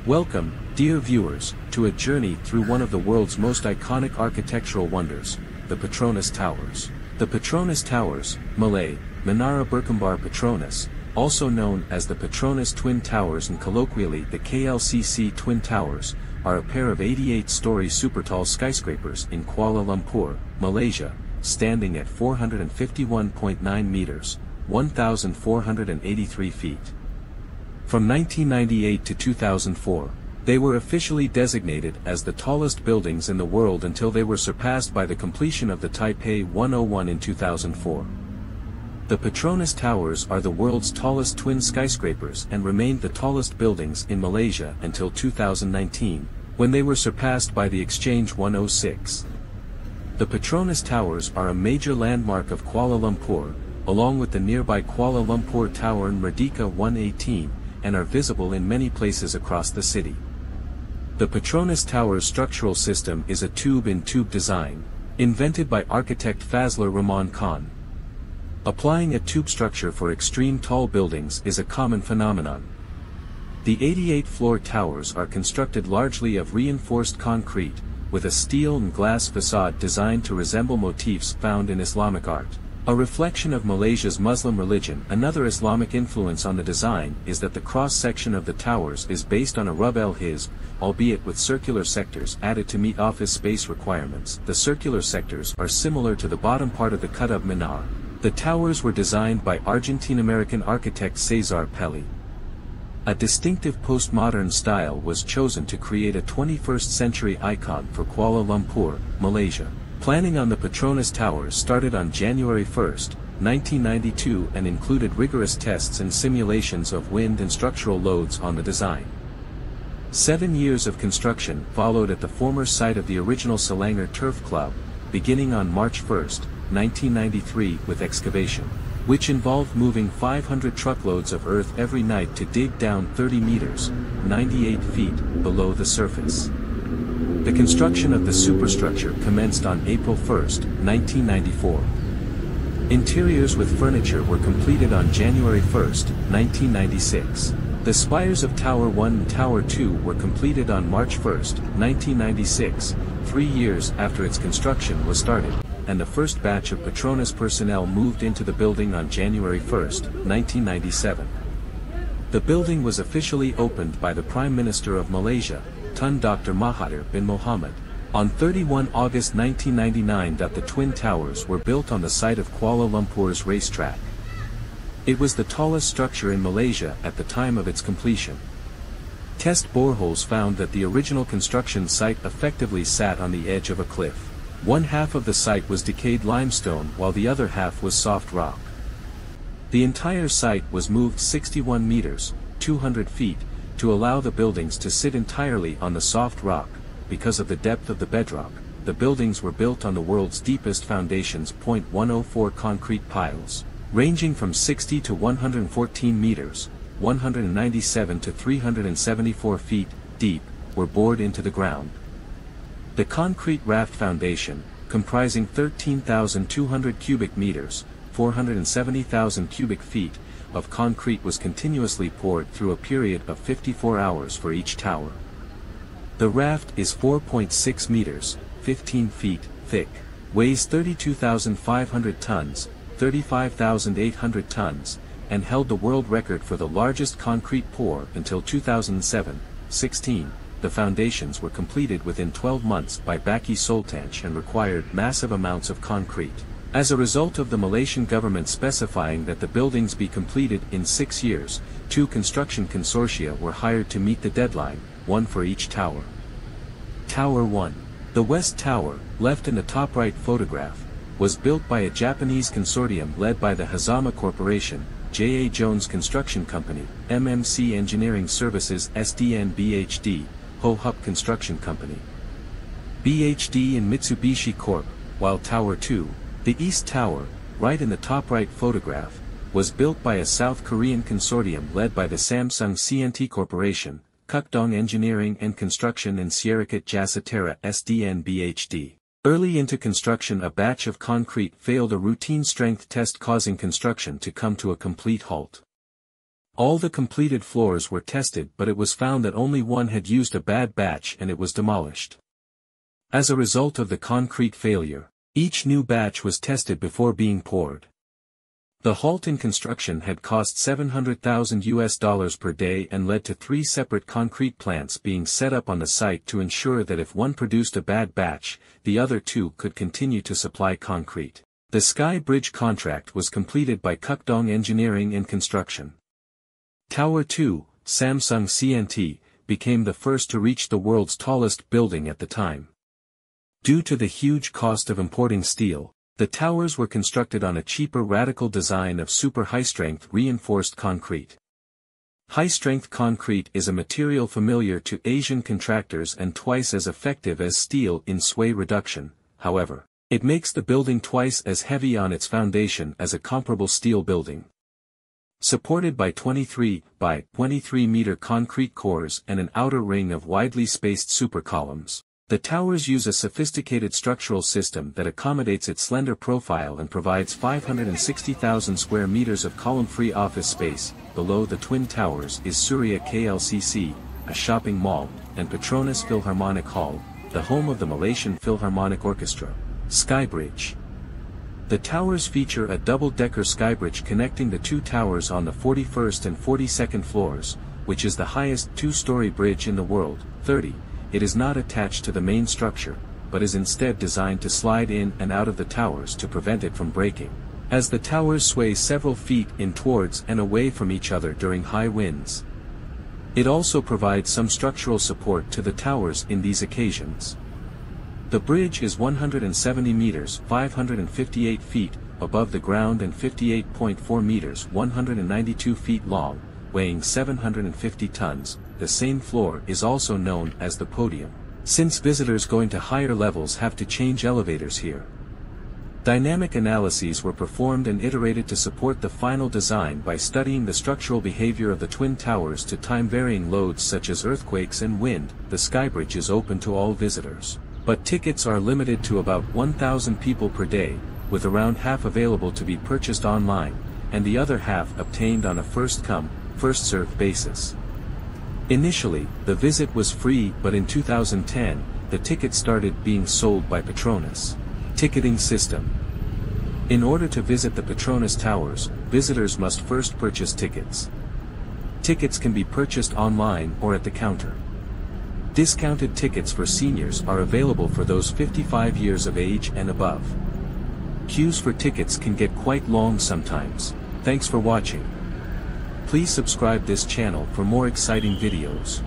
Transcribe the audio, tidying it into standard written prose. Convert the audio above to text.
Welcome, dear viewers, to a journey through one of the world's most iconic architectural wonders, the Petronas Towers. The Petronas Towers, Malay, Menara Berkembar Petronas, also known as the Petronas Twin Towers and colloquially the KLCC Twin Towers, are a pair of 88-story super-tall skyscrapers in Kuala Lumpur, Malaysia, standing at 451.9 meters, 1,483 feet. From 1998 to 2004, they were officially designated as the tallest buildings in the world until they were surpassed by the completion of the Taipei 101 in 2004. The Petronas Towers are the world's tallest twin skyscrapers and remained the tallest buildings in Malaysia until 2019, when they were surpassed by the Exchange 106. The Petronas Towers are a major landmark of Kuala Lumpur, along with the nearby Kuala Lumpur Tower and Merdeka 118, and are visible in many places across the city. The Petronas Tower's structural system is a tube-in-tube design, invented by architect Fazlur Rahman Khan. Applying a tube structure for extreme tall buildings is a common phenomenon. The 88-floor towers are constructed largely of reinforced concrete, with a steel and glass facade designed to resemble motifs found in Islamic art. A reflection of Malaysia's Muslim religion. Another Islamic influence on the design is that the cross-section of the towers is based on a Rub al-Hizb, albeit with circular sectors added to meet office space requirements. The circular sectors are similar to the bottom part of the Qutb Minar. The towers were designed by Argentine-American architect Cesar Pelli. A distinctive postmodern style was chosen to create a 21st-century icon for Kuala Lumpur, Malaysia. Planning on the Petronas Towers started on January 1, 1992 and included rigorous tests and simulations of wind and structural loads on the design. 7 years of construction followed at the former site of the original Selangor Turf Club, beginning on March 1, 1993 with excavation, which involved moving 500 truckloads of earth every night to dig down 30 meters, 98 feet, below the surface. The construction of the superstructure commenced on April 1, 1994. Interiors with furniture were completed on January 1, 1996. The spires of Tower 1 and Tower 2 were completed on March 1, 1996, 3 years after its construction was started, and the first batch of Petronas personnel moved into the building on January 1, 1997. The building was officially opened by the Prime Minister of Malaysia, Tun Dr. Mahathir bin Mohamad, on 31 August 1999. The Twin Towers were built on the site of Kuala Lumpur's racetrack. It was the tallest structure in Malaysia at the time of its completion. Test boreholes found that the original construction site effectively sat on the edge of a cliff. One half of the site was decayed limestone while the other half was soft rock. The entire site was moved 61 meters, 200 feet, to allow the buildings to sit entirely on the soft rock. Because of the depth of the bedrock, the buildings were built on the world's deepest foundations. 104 concrete piles, ranging from 60 to 114 meters, 197 to 374 feet, deep, were bored into the ground. The concrete raft foundation, comprising 13,200 cubic meters, 470,000 cubic feet, of concrete was continuously poured through a period of 54 hours for each tower. The raft is 4.6 meters, 15 feet, thick, weighs 32,500 tons, 35,800 tons, and held the world record for the largest concrete pour until 2007-16. The foundations were completed within 12 months by Baki Soltanch and required massive amounts of concrete. As a result of the Malaysian government specifying that the buildings be completed in 6 years, 2 construction consortia were hired to meet the deadline, 1 for each tower. Tower 1. The West Tower, left in the top right photograph, was built by a Japanese consortium led by the Hazama Corporation, J.A. Jones Construction Company, MMC Engineering Services SDN BHD, Ho Hup Construction Company, BHD and Mitsubishi Corp., while Tower 2, the East Tower, right in the top right photograph, was built by a South Korean consortium led by the Samsung C&T Corporation, Kukdong Engineering and Construction and Sierrakat Jasatera SDN BHD. Early into construction, a batch of concrete failed a routine strength test, causing construction to come to a complete halt. All the completed floors were tested, but it was found that only one had used a bad batch and it was demolished. As a result of the concrete failure, each new batch was tested before being poured. The halt in construction had cost $700,000 per day and led to 3 separate concrete plants being set up on the site to ensure that if one produced a bad batch, the other 2 could continue to supply concrete. The Sky Bridge contract was completed by Kukdong Engineering and Construction. Tower 2, Samsung CNT, became the first to reach the world's tallest building at the time. Due to the huge cost of importing steel, the towers were constructed on a cheaper radical design of super high-strength reinforced concrete. High-strength concrete is a material familiar to Asian contractors and twice as effective as steel in sway reduction. However, it makes the building twice as heavy on its foundation as a comparable steel building. Supported by 23 by 23 meter concrete cores and an outer ring of widely spaced super columns, the towers use a sophisticated structural system that accommodates its slender profile and provides 560,000 square meters of column-free office space. Below the twin towers is Surya KLCC, a shopping mall, and Petronas Philharmonic Hall, the home of the Malaysian Philharmonic Orchestra. Skybridge. The towers feature a double-decker skybridge connecting the 2 towers on the 41st and 42nd floors, which is the highest 2-story bridge in the world. 30. It is not attached to the main structure, but is instead designed to slide in and out of the towers to prevent it from breaking, as the towers sway several feet in towards and away from each other during high winds. It also provides some structural support to the towers in these occasions. The bridge is 170 meters (558 feet) above the ground and 58.4 meters (192 feet) long, weighing 750 tons. The same floor is also known as the podium, since visitors going to higher levels have to change elevators here. Dynamic analyses were performed and iterated to support the final design by studying the structural behavior of the twin towers to time-varying loads such as earthquakes and wind. The skybridge is open to all visitors, but tickets are limited to about 1,000 people per day, with around half available to be purchased online, and the other half obtained on a first-come, first-served basis. Initially, the visit was free, but in 2010, the tickets started being sold by Petronas. Ticketing system. In order to visit the Petronas Towers, visitors must first purchase tickets. Tickets can be purchased online or at the counter. Discounted tickets for seniors are available for those 55 years of age and above. Queues for tickets can get quite long sometimes. Thanks for watching. Please subscribe this channel for more exciting videos.